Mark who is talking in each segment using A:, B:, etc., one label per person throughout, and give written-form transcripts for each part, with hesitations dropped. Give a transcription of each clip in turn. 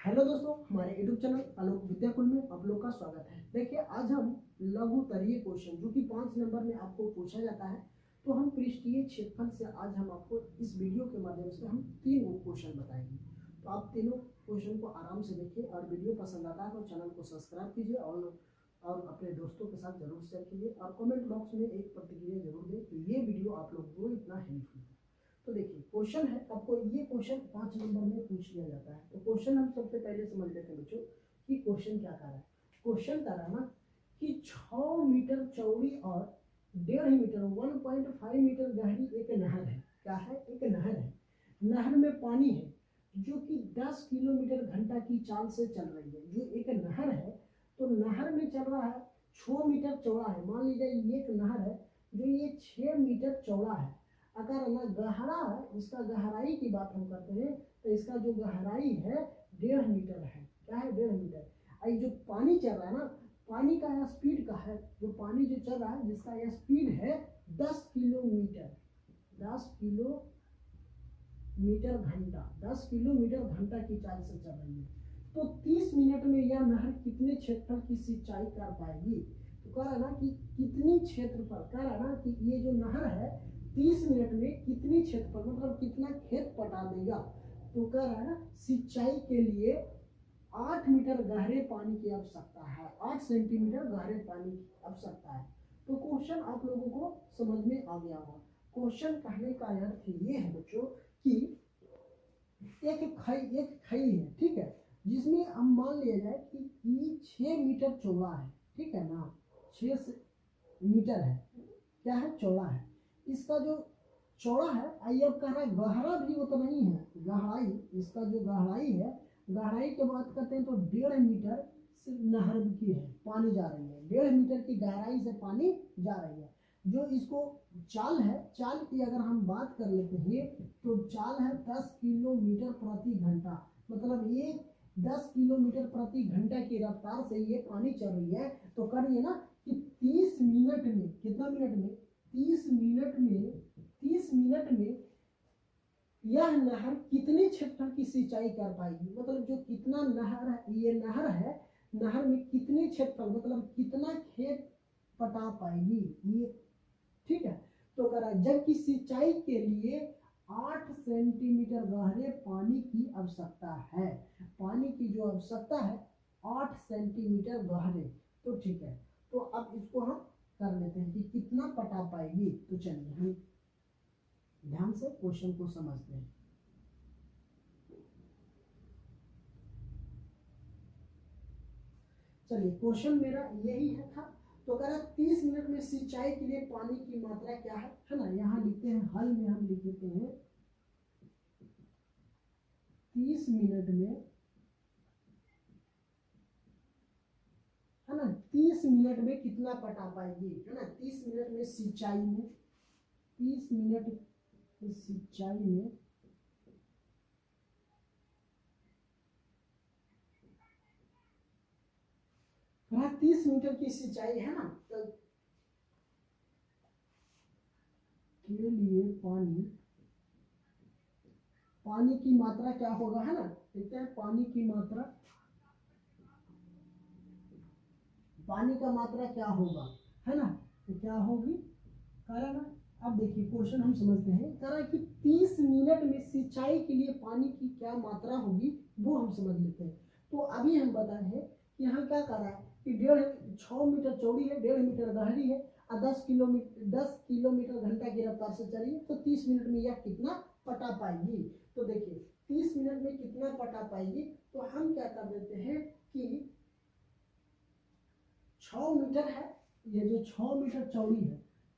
A: Hello दोस्तों, हमारे YouTube channel आलोक विद्याकुल में आप लोग का स्वागत है। देखिए, आज हम लघु तरीय क्वेश्चन जो कि 5 नंबर में आपको पूछा जाता है, तो हम पृष्ठीय क्षेत्रफल से आज हम आपको इस वीडियो के माध्यम से हम 3 क्वेश्चन बताएंगे। तो आप तीनों क्वेश्चन को आराम से देखिए और वीडियो पसंद आता है तो चैनल को सब्सक्राइब कीजिए और अपने दोस्तों के साथ जरूर शेयर कीजिए और कमेंट बॉक्स में एक प्रतिक्रिया जरूर दें कि ये वीडियो आप लोग को इतना हेल्पफुल है। तो देखिए, क्वेश्चन है, आपको ये क्वेश्चन 5 नंबर में पूछ लिया जाता है। तो क्वेश्चन हम सबसे पहले समझ लेते हैं बच्चों कि क्वेश्चन क्या कर रहा है। क्वेश्चन कर रहा है ना कि 6 मीटर चौड़ी और 1.5 मीटर 1.5 मीटर गहरी एक नहर है। क्या है? एक नहर है। नहर में पानी है जो कि 10 किलोमीटर घंटा की चाल से चल रही है। जो एक नहर है, तो नहर में चल रहा है, 6 मीटर चौड़ा है। मान लीजिए ये एक नहर है जो ये 6 मीटर चौड़ा है। अगर ना गहरा है, इसका गहराई की बात हम करते हैं तो इसका जो गहराई है 1.5 मीटर है। क्या है? 1.5 मीटर। ये जो पानी चल रहा है ना, पानी का यह स्पीड का है, जो पानी जो चल रहा है जिसका यह स्पीड है 10 किलोमीटर 10 किलोमीटर घंटा 10 किलोमीटर घंटा की चाल से चल रही है। तो 30 मिनट में यह नहर कितने क्षेत्रफल की सिंचाई कर पाएगी? तो कह रहा ना कि कितनी क्षेत्रफल, कह रहा ना कि ये जो नहर है 30 मिनट में कितनी क्षेत्रफल मतलब कितना खेत पटा देगा। तो कह रहा है ना सिंचाई के लिए 8 मीटर गहरे पानी की आवश्यकता है, 8 सेंटीमीटर गहरे पानी की आवश्यकता है। तो क्वेश्चन आप लोगों को समझ में आ गया होगा। क्वेश्चन कहने का अर्थ ये है बच्चों कि एक खई है, ठीक है, जिसमें हम मान लिया जाए कि 6 मीटर चौड़ा है, ठीक है ना, 6 मीटर है, क्या है? चौड़ा है। इसका जो चौड़ा है, आइए अब कह रहा है गहरा भी उतना ही है। गहराई, इसका जो गहराई है, गहराई की बात करते हैं तो 1.5 मीटर से नहर की है, पानी जा रही है। 1.5 मीटर की गहराई से पानी जा रही है। जो इसको चाल है, चाल की अगर हम बात कर लेते हैं तो चाल है 10 किलोमीटर प्रति घंटा। मतलब ये 10 किलोमीटर प्रति घंटा की रफ्तार से ये पानी चल रही है। तो करिए ना कि 30 मिनट में, कितना मिनट में? 30 मिनट में यह नहर कितने क्षेत्रफल की सिंचाई कर पाएगी? मतलब जो कितना नहर है, ये नहर है, नहर में कितने क्षेत्रफल मतलब कितना खेत पटा पाएगी ये, ठीक है। तो कह रहा है जबकि सिंचाई के लिए 8 सेंटीमीटर गहरे पानी की आवश्यकता है। पानी की जो आवश्यकता है 8 सेंटीमीटर गहरे। तो ठीक है, तो अब इसको हम कर लेते हैं कि कितना पटा पाएगी। तो चलिए हम ध्यान से क्वेश्चन को समझते हैं। चलिए, क्वेश्चन मेरा यही है था। तो कह रहा 30 मिनट में सिंचाई के लिए पानी की मात्रा क्या है ना, यहाँ लिखते हैं, हल में हम लिख देते हैं 30 मिनट में, है ना, 30 मिनट में कितना पटा पाएगी, है ना। 30 मिनट में सिंचाई में, 30 मिनट सिंचाई में 30 मीटर की सिंचाई है ना, तो के लिए पानी की मात्रा क्या होगा, है ना। देखते हैं पानी की मात्रा, पानी का मात्रा क्या होगा, है ना। तो क्या होगी, कारण ना, अब देखिए क्वेश्चन हम समझते हैं। कह रहा है कि 30 मिनट में सिंचाई के लिए पानी की क्या मात्रा होगी, वो हम समझ लेते हैं। तो अभी हम बताए हैं कि यहाँ क्या कर रहा है कि 6 मीटर चौड़ी है, 1.5 मीटर गहरी है और 10 किलोमीटर घंटा की रफ्तार से चली है। तो 30 मिनट में यह कितना पटा पाएगी? तो देखिए 30 मिनट में कितना पटा पाएगी, तो हम क्या कर देते हैं कि 6 मीटर है, ये जो 6 मीटर चौड़ी है,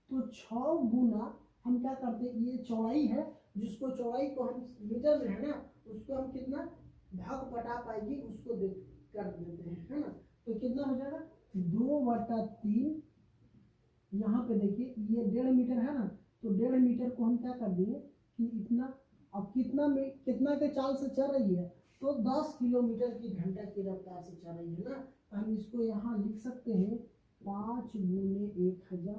A: तो 6 गुना हम क्या करते हैं, ये चौड़ाई है, जिसको चौड़ाई को हम मीटर में, है ना, उसको हम कितना भाग पटा पाएगी उसको देख कर देते हैं, है ना। तो कितना हो जाएगा 2/3। यहाँ पे देखिए ये 1.5 मीटर है ना, तो 1.5 मीटर को हम क्या कर दिए कि इतना, अब कितना में कितना के चाल से चल रही है, तो 10 किलोमीटर की घंटा की रफ्तार से चल रही है ना। तो हम इसको यहाँ लिख सकते हैं 5 गुने 1000,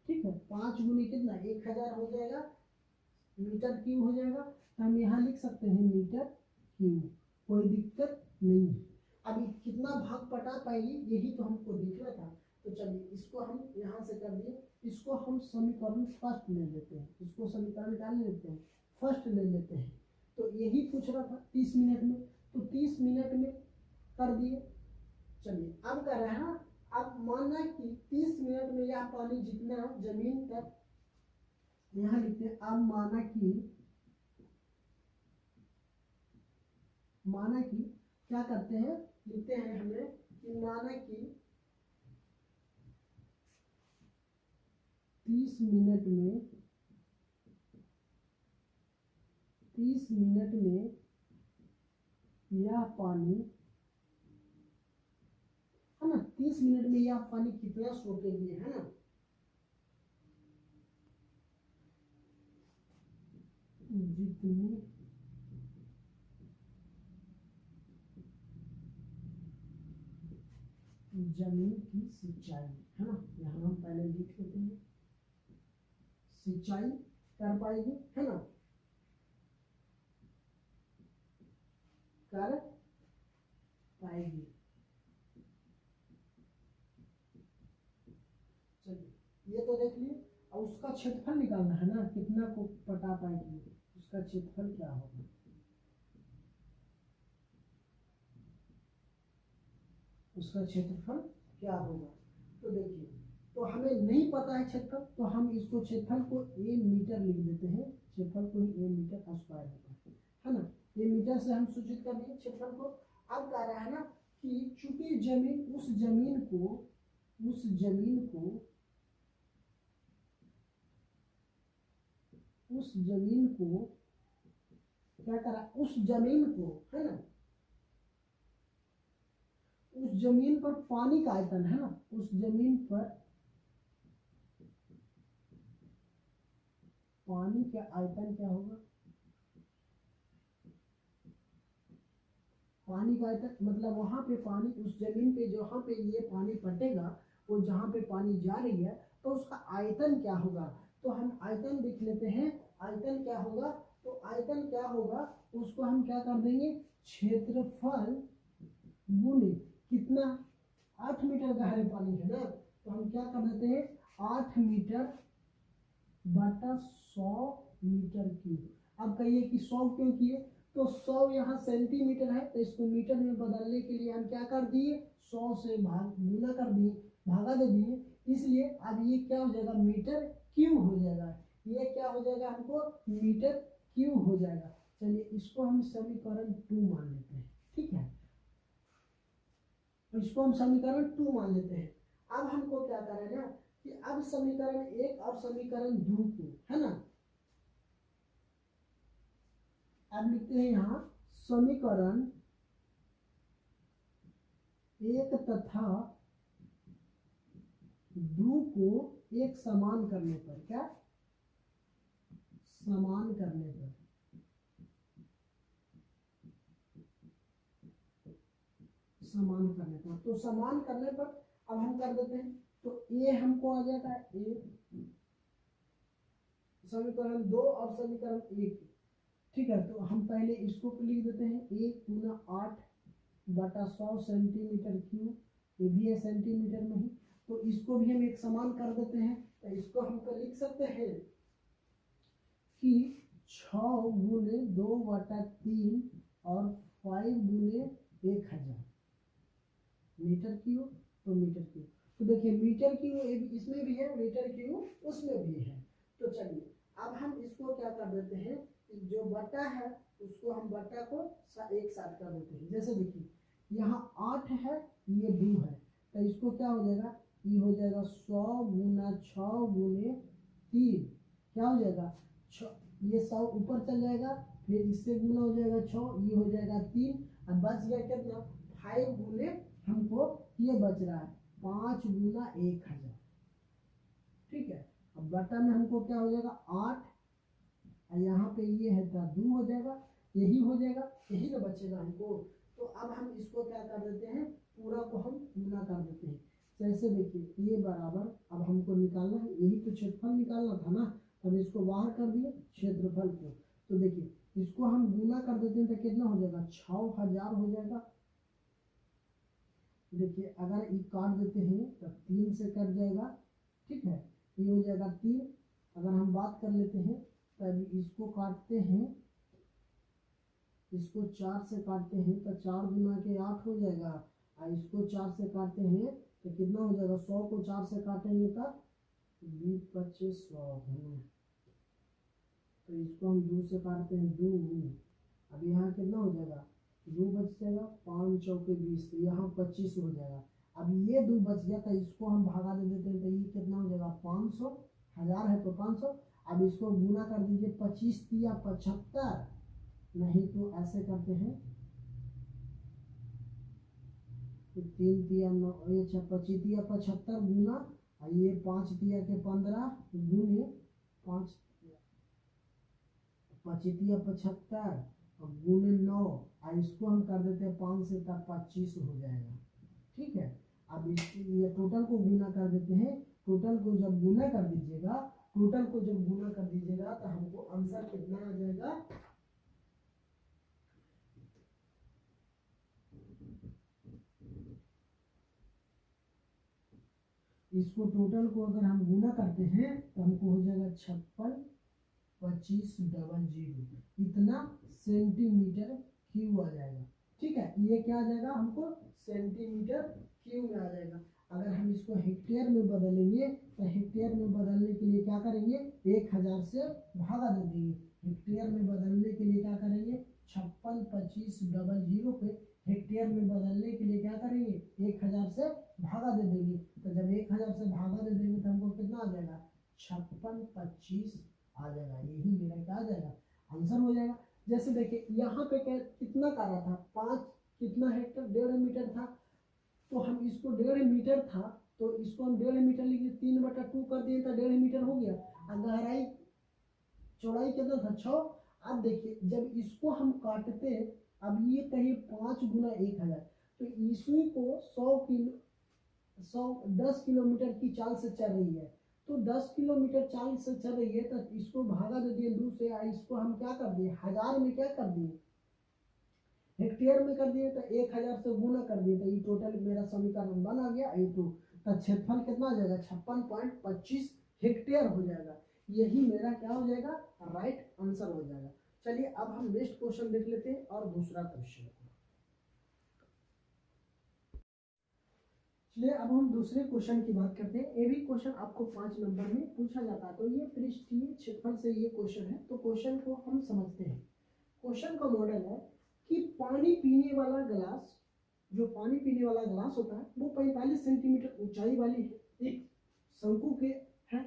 A: ठीक है। 5 गुने कितना, 1000 हो जाएगा, मीटर क्यूब हो जाएगा। तो हम यहाँ लिख सकते हैं मीटर क्यूब, कोई दिक्कत नहीं है। अभी कितना भाग पटा पाएगी यही तो हमको देखना था। तो चलिए इसको हम यहाँ से कर दिए, इसको हम समीकरण फर्स्ट ले लेते हैं, इसको समीकरण क्या ले लेते हैं, फर्स्ट ले लेते हैं। तो यही पूछ रहा था 30 मिनट में, तो 30 मिनट में कर दिए। चलिए अब कर रहे हैं ना, अब मानना कि 30 मिनट में यह पानी जितना जमीन तक, यहाँ लिखते हैं अब माना कि क्या करते हैं, लिखते हैं हमें कि माना कि 30 मिनट में यह पानी है ना, 30 मिनट में यह पानी कितना सोखेंगे, है ना, जितनी जमीन की सिंचाई, है ना, यहाँ हम पहले लिख लेते हैं, सिंचाई कर पाएगी, है ना, कर पाएगी। चलिए ये तो देख लिए। अब उसका क्षेत्रफल निकालना है ना, कितना को पटा पाएगी, उसका क्षेत्रफल क्या होगा, उसका क्षेत्रफल क्या होगा। तो देखिए, तो हमें नहीं पता है क्षेत्रफल, तो हम इसको क्षेत्रफल को ए मीटर लिख देते हैं, क्षेत्रफल को ही ए मीटर स्क्वायर होता है ना, ये मीटर से हम सूचित कर दिए क्षेत्रफल को। अब कह रहा है ना कि चूंकि जमीन उस जमीन को क्या करा, उस जमीन को, है ना, उस जमीन पर पानी का आयतन, है ना, उस जमीन पर पानी का आयतन क्या होगा, पानी का आयतन मतलब वहां पे पानी, उस जमीन पे जहाँ पे ये पानी पटेगा, वो जहाँ पे पानी जा रही है, तो उसका आयतन क्या होगा। तो हम आयतन देख लेते हैं, आयतन क्या होगा, तो आयतन क्या होगा, उसको हम क्या कर देंगे, क्षेत्रफल गुणे कितना, 8 मीटर गहरे पानी है ना, तो हम क्या कर देते हैं, 8 मीटर बटा 100 मीटर क्यूब। अब कहिए कि 100 क्यों किए, तो 100 यहाँ सेंटीमीटर है, तो इसको मीटर में बदलने के लिए हम क्या कर दिए, 100 से गुना कर दिए, भागा दे दिए, इसलिए अब ये क्या हो जाएगा, मीटर क्यूब हो जाएगा, ये क्या हो जाएगा हमको, मीटर क्यूब हो जाएगा। चलिए इसको हम समीकरण 2 मान लेते हैं, ठीक है, इसको हम समीकरण 2 मान लेते हैं। अब हमको क्या करना है कि अब समीकरण 1 और समीकरण 2 को, है ना, अब लिखते हैं यहाँ समीकरण 1 तथा 2 को एक समान करने पर, क्या समान करने पर, तो समान करने पर अब हम कर देते हैं, तो ये हमको आ जाएगा ए समीकरण 2 और समीकरण 1, ठीक है, तो हम पहले इसको लिख देते हैं, 1 गुना 8 बटा 100 सेंटीमीटर क्यूब, ये भी है सेंटीमीटर में ही, तो इसको भी हम एक समान कर देते हैं, तो इसको हम लिख सकते हैं कि 6 गुने 2 बटा 3 और 5 गुने 1000 मीटर क्यूब, तो मीटर क्यूब, तो देखिए मीटर क्यूब इसमें भी है, मीटर क्यूब उसमें भी है। तो चलिए अब हम इसको क्या कर देते हैं, जो बटा है उसको हम बटा को एक साथ कर देते हैं। जैसे देखिए यहाँ 8 है, ये 2 है, तो इसको क्या हो जाएगा, ये हो जाएगा 100 गुना 6 गुने 3, क्या हो जाएगा, ये 100 ऊपर चल जाएगा, फिर इससे गुना हो जाएगा 6, ये हो जाएगा 3, अब बच गया कितना, 5 गुने, हमको ये बच रहा है 5 गुना 1000, ठीक है। अब बटा में हमको क्या हो जाएगा 8, और यहाँ पे ये है तो 2 हो जाएगा, यही हो जाएगा, यही ना बचेगा हमको। तो अब हम इसको क्या कर देते हैं, पूरा को हम गुना कर देते हैं। जैसे देखिए ये बराबर, अब हमको निकालना है, यही तो क्षेत्रफल निकालना था ना, हम इसको बाहर कर दिए क्षेत्रफल को, तो देखिए इसको हम गुना कर देते हैं तो कितना हो जाएगा, 6000 हो जाएगा। देखिए अगर ये काट देते हैं तो 3 से कट जाएगा, ठीक है, ये हो जाएगा 3। अगर हम बात कर लेते हैं तब इसको काटते हैं, इसको 4 से काटते हैं तो 4 गुना के 8 हो जाएगा, और इसको 4 से काटते हैं तो कितना हो जाएगा, 100 को 4 से काटेंगे तो 2500 है। तो इसको हम 2 से काटते हैं, 2। अब यहाँ कितना हो जाएगा, 2 बच जाएगा, 5 चौके 20, तो यहाँ 25 हो जाएगा। अब ये 2 बच गया तो इसको हम भागा दे देते हैं, तो ये कितना हो जाएगा, 500, 1000 है तो 500। अब इसको गुना कर दीजिए, 25 तिया 75, नहीं तो ऐसे करते हैं, तो 3 तिया 9, ये 25 तिया 75 गुना, और ये 5 तिया के 15 गुने 5, 25 तिया 75 और गुने 9, और इसको हम कर देते हैं 5 से, तब 25 हो जाएगा, ठीक है। अब ये टोटल को गुना कर देते हैं, टोटल को जब गुना कर दीजिएगा, टोटल को जब गुना कर दीजिएगा तो हमको आंसर कितना आ जाएगा, इसको टोटल को अगर हम गुना करते हैं तो हमको हो जाएगा 562500, इतना सेंटीमीटर क्यूब आ जाएगा, ठीक है। ये क्या आ जाएगा, हमको सेंटीमीटर क्यूब में आ जाएगा। अगर हम इसको हेक्टेयर में बदलेंगे तो हेक्टेयर में बदलने के लिए क्या करेंगे, 1000 से भागा दे देंगे। हेक्टेयर में बदलने के लिए क्या करेंगे, 562500 पे हेक्टेयर में बदलने के लिए क्या करेंगे, 1000 से भागा दे देंगे। तो जब 1000 से भागा दे देंगे तो हमको कितना आ जाएगा, 5625 आ जाएगा। यही मेरा क्या आ जाएगा, आंसर हो जाएगा। जैसे देखिए यहाँ पे क्या कितना का रहा था, 5 कितना हेक्टर, 1.5 मीटर था, तो हम इसको 1.5 मीटर था तो इसको हम 1.5 मीटर लिखे, 3/2 कर दिए तो 1.5 मीटर हो गया। और गहराई चौड़ाई कितना था, 6। अब देखिए जब इसको हम काटते, अब ये कहिए 5 गुना 1000, तो इसी को 10 किलोमीटर की चाल से चल रही है, तो 10 किलोमीटर चाल से चल रही है, तो इसको भागा दे दिए 2 से, इसको हम क्या कर दिए, 1000 में क्या कर दिए, हेक्टेयर में कर दिए, तो 1000 से गुना कर दिए, तो ये टोटल मेरा समीकरण बन आ गया। ये तो क्षेत्रफल कितना आ जाएगा, 56.25 हेक्टेयर हो जाएगा। यही मेरा क्या हो जाएगा, राइट आंसर हो जाएगा। चलिए अब हम नेक्स्ट क्वेश्चन देख लेते हैं और दूसरा क्वेश्चन। चलिए अब हम दूसरे क्वेश्चन की बात करते हैं। ये भी क्वेश्चन आपको 5 नंबर में पूछा जाता है, तो ये पृष्ठीय क्षेत्रफल से ये क्वेश्चन है। तो क्वेश्चन को हम समझते हैं। क्वेश्चन का मॉडल है कि पानी पीने वाला गिलास, जो पानी पीने वाला गिलास होता है वो 45 सेंटीमीटर ऊंचाई वाली है, एक शंकु के है,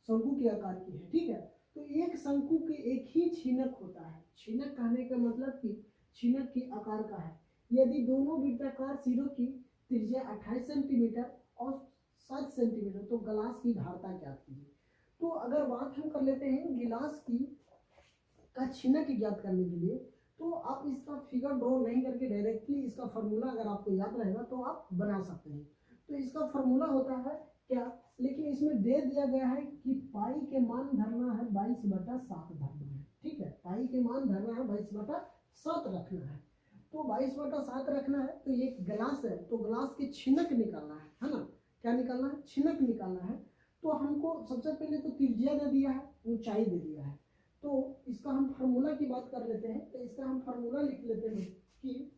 A: शंकु के आकार की है, ठीक है। तो एक शंकु के एक ही छीनक होता है। छीनक कहने का मतलब कि छीनक के आकार का है। यदि दोनों वृत्ताकार सिरों की त्रिज्या 28 सेंटीमीटर और 7 सेंटीमीटर, तो गिलास की धारता ज्ञात कीजिए। तो अगर बात हम कर लेते हैं गिलास की का छीनक ज्ञात करने के लिए, तो आप इसका फिगर ड्रॉ नहीं करके डायरेक्टली इसका फार्मूला अगर आपको याद रहेगा तो आप बना सकते हैं। तो इसका फार्मूला होता है क्या, लेकिन इसमें दे दिया गया है कि पाई के मान धरना है 22/7 धरना है, ठीक है। पाई के मान धरना है 22/7 रखना है, तो 22/7 रखना है। तो ये गिलास है, तो गिलास की छिनक निकालना है ना, क्या निकालना है, छिनक निकालना है। तो हमको सबसे पहले तो त्रिज्या दे दिया है, ऊंचाई दे दिया है, तो इसका हम फार्मूला की बात कर लेते हैं। तो इसका हम फार्मूला लिख लेते हैं कि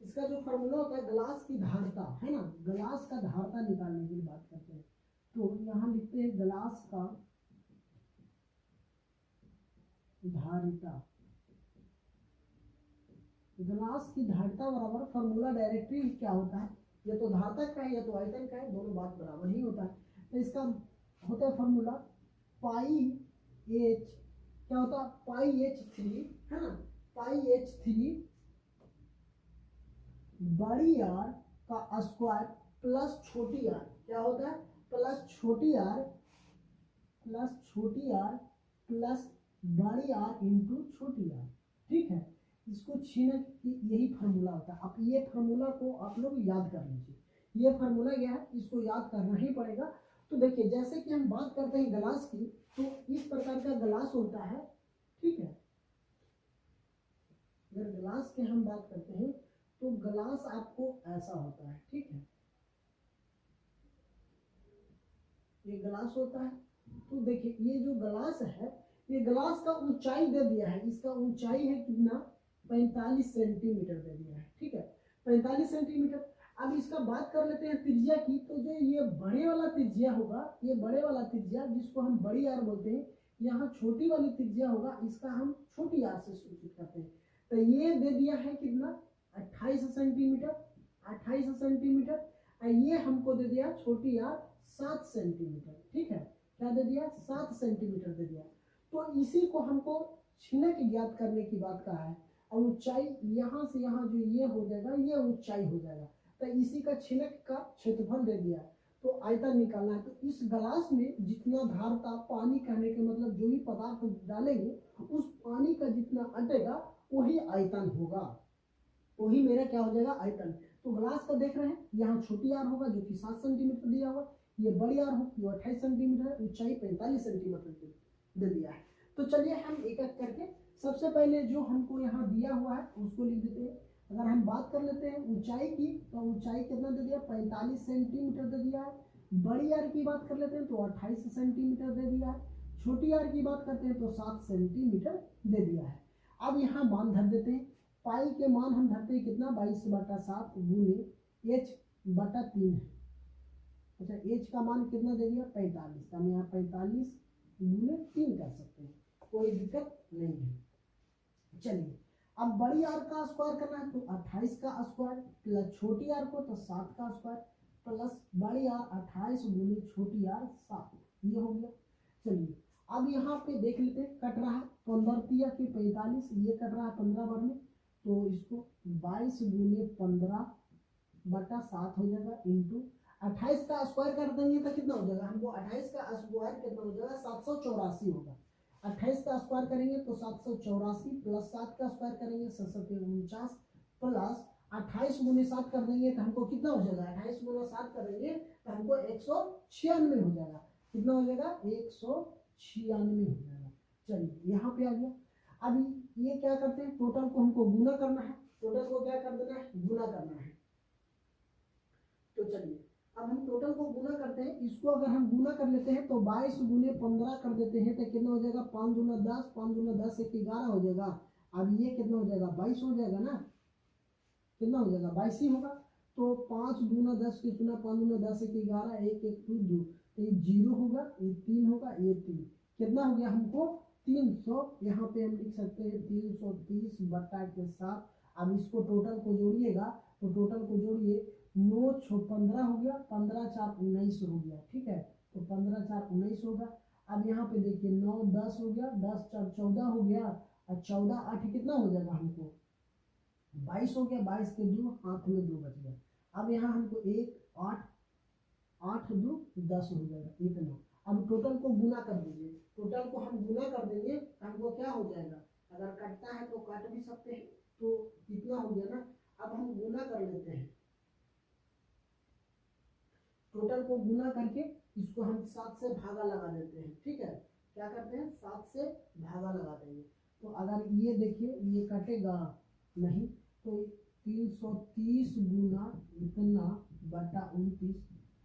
A: इसका जो फार्मूला होता है गिलास की धारता है ना, गिलास का धारता निकालने की बात करते हैं। तो यहाँ लिखते हैं गिलास का धारिता, गिलास की धारिता बराबर फार्मूला डायरेक्टली क्या होता है, या तो धारता का है या तो आयतन का है, दोनों बात बराबर ही होता है। तो इसका होता है फार्मूला पाई एच, क्या होता है, पाई H3 है ना, पाई H3 बड़ी आर का स्क्वायर प्लस छोटी आर, क्या होता है, प्लस छोटी आर प्लस बड़ी आर इंटू छोटी आर, ठीक है। इसको छीनक की यही फार्मूला होता है। अब ये फार्मूला को आप लोग याद कर लीजिए, ये फार्मूला क्या है, इसको याद करना ही पड़ेगा। तो देखिए जैसे कि हम बात करते हैं गिलास की, तो इस प्रकार का गिलास होता है, ठीक है। अगर ग्लास की हम बात करते हैं तो ग्लास आपको ऐसा होता है, ठीक है, ये ग्लास होता है। तो देखिए ये जो ग्लास है, ये ग्लास का ऊंचाई दे दिया है, इसका ऊंचाई है कितना, 45 सेंटीमीटर दे दिया है, ठीक है, 45 सेंटीमीटर। अब इसका बात कर लेते हैं त्रिज्या की। तो जो ये बड़े वाला त्रिज्या होगा, ये बड़े वाला त्रिज्या जिसको हम बड़ी आर बोलते हैं, यहाँ छोटी वाली त्रिज्या होगा, इसका हम छोटी आर से सूचित करते हैं। तो ये दे दिया है कितना, 28 सेंटीमीटर, 28 सेंटीमीटर। ये हमको दे दिया छोटी आर 7 सेंटीमीटर, ठीक है, क्या दे दिया, 7 सेंटीमीटर दे दिया। तो इसी को हमको छिनक ज्ञात करने की बात कहा है। और ऊंचाई यहाँ से यहाँ जो ये हो जाएगा, ये ऊंचाई हो जाएगा। तो इसी का छिनक का क्षेत्रफल दे दिया, तो आयतन निकालना है। तो इस ग्लास में जितना धारता, पानी कहने के मतलब जो भी पदार्थ डालेंगे उस पानी का जितना अटेगा वही आयतन होगा, वही मेरा क्या हो जाएगा, आयतन। तो ग्लास का देख रहे हैं, यहाँ छोटी आर होगा जो कि 7 सेंटीमीटर दिया हुआ, ये बड़ी आर हो जो 28 सेंटीमीटर है, ऊंचाई 45 सेंटीमीटर दे दिया है। तो चलिए हम एक एक करके, सबसे पहले जो हमको यहाँ दिया हुआ है उसको लिख देते हैं। अगर हम बात कर लेते हैं ऊंचाई की, तो ऊंचाई कितना दे दिया, 45 सेंटीमीटर दे दिया है। बड़ी आर की बात कर लेते हैं तो 28 सेंटीमीटर दे दिया है। छोटी आर की बात करते हैं तो 7 सेंटीमीटर दे दिया है। अब यहाँ मान धर देते हैं, पाई के मान हम धरते हैं कितना, 22/7 गुने h/3 है। अच्छा, एच का मान कितना दे दिया, 45, हम यहाँ 45 गुने 3 कर सकते हैं, कोई दिक्कत नहीं है। चलिए अब बड़ी आर का स्क्वायर करना है तो 28 का स्क्वायर प्लस छोटी आर को तो 7 का स्क्वायर प्लस बड़ी आर 28 गुने छोटी आर 7, ये हो गया। चलिए अब यहाँ पे देख लेते हैं, कट रहा है 15 के 45, ये कट रहा है 15 बार में, तो इसको 22 गुने 15/7 हो जाएगा, इंटू 28 का स्क्वायर कर देंगे तो कितना हो जाएगा, हमको 28 का स्क्वायर कितना हो जाएगा, 784 होगा। 28 का स्क्वायर करेंगे तो 784 प्लस 7 का स्क्वायर करेंगे 749 प्लस 28 गुने 7 कर देंगे तो हमको कितना हो जाएगा, 28 गुने 7 करेंगे तो हमको 196 हो जाएगा। कितना हो जाएगा, 196 हो जाएगा। चलिए यहाँ पे आ गया। अभी ये क्या करते हैं, टोटल को हमको गुना करना है, टोटल को क्या कर देना है, गुना करना है। तो चलिए अब हम टोटल को गुना करते हैं, इसको अगर हम गुना कर लेते हैं तो 22 गुने 15 कर देते हैं तो कितना हो जाएगा, 5 दूना 10, 5 दूना 10 1 11 हो जाएगा। अब ये कितना हो जाएगा, 22 हो जाएगा ना, कितना हो जाएगा, 22 ही होगा। तो 5 दूना 10 की सुना, 5 दूना 10 1 11, 1 1 2 2, तो ये 0 होगा, ये 3 होगा, ये 3, कितना हो गया हमको 300। यहाँ पे हम लिख सकते हैं 330/7। अब इसको टोटल को जोड़िएगा तो टोटल को जोड़िए, 9 6 15 हो गया, 15 4 19 हो गया, ठीक है, तो 15 4 19 होगा। अब यहाँ पे देखिए 9 10 हो गया, 10 4 14 हो गया, और 14 8 कितना हो जाएगा हमको 22 हो गया, 22 के 2 हाथ में 2 बच गया। अब यहाँ हमको 1 8 8 2 10 हो जाएगा, इतना। अब टोटल को गुना कर दीजिए, टोटल को हम गुना कर देंगे हमको क्या हो जाएगा, अगर कटता है तो काट भी सकते हैं, तो इतना हो गया ना। अब हम गुना कर लेते हैं, टोटल को गुना करके इसको हम 7 से भागा लगा देते हैं, ठीक है, क्या करते हैं 7 से भागा लगा देंगे। तो अगर ये देखिए ये कटेगा नहीं, तो 330 गुना इतना बटा 29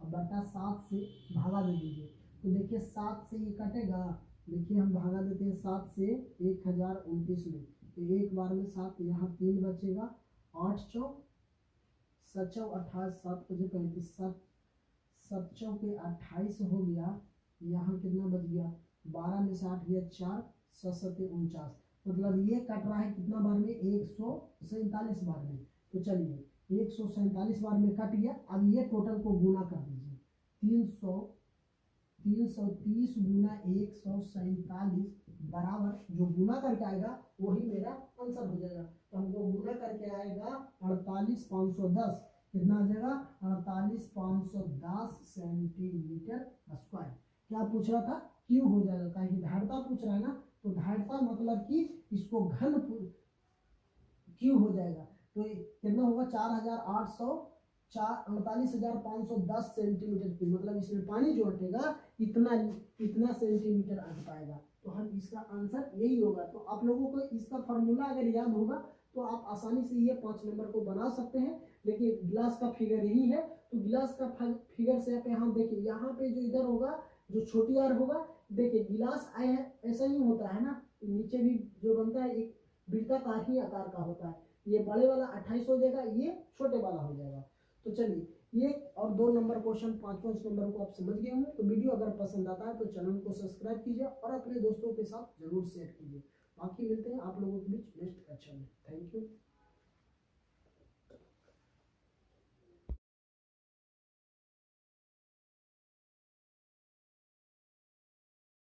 A: बटा 7 से भागा दे दीजिए। तो देखिए 7 से ये कटेगा, देखिए हम भागा देते हैं 7 से 1029 में, तो एक बार में 7, यहाँ 3 बचेगा, 8 चौक 7 चौक 28, 7 5 35, 7 चौक 28 हो गया। यहाँ कितना बच गया, 12 में से 8 गया 4, 7 7 49, मतलब ये कट रहा है कितना बार में, 147 बार में। तो चलिए 147 बार में कट गया। अब ये टोटल को गुना कर दीजिए, 330 गुना 147 बराबर जो गुना करके आएगा वही मेरा आंसर हो जाएगा। तो हमको गुना करके आएगा 48,510, कितना आ जाएगा 48,510 सेंटीमीटर स्क्वायर। क्या पूछ रहा था, क्यों हो जाएगा, कहीं धारता पूछ रहा है ना, तो धारता मतलब कि इसको घन क्यों हो जाएगा, तो कितना होगा 48,510 सेंटीमीटर की, मतलब इसमें पानी जो हटेगा इतना सेंटीमीटर अट पाएगा। तो हम इसका आंसर यही होगा। तो आप लोगों को इसका फॉर्मूला अगर याद होगा तो आप आसानी से ये 5 नंबर को बना सकते हैं। लेकिन गिलास का फिगर यही है, तो गिलास का फिगर से आप यहाँ देखिए, यहाँ पे जो इधर होगा जो छोटी आर होगा, देखिए गिलास आए है ऐसा ही होता है ना, नीचे भी जो बनता है एक वृत्ताकार ही आकार का होता है। ये बड़े वाला 28 हो जाएगा, ये छोटे वाला हो जाएगा। तो चलिए ये और 2 नंबर क्वेश्चन 5 नंबर को आप समझ गए होंगे। तो वीडियो अगर पसंद आता है तो चैनल को सब्सक्राइब कीजिए और अपने दोस्तों के साथ जरूर शेयर कीजिए। बाकी मिलते हैं आप लोगों के बीच नेक्स्ट कक्षा में। Thank you.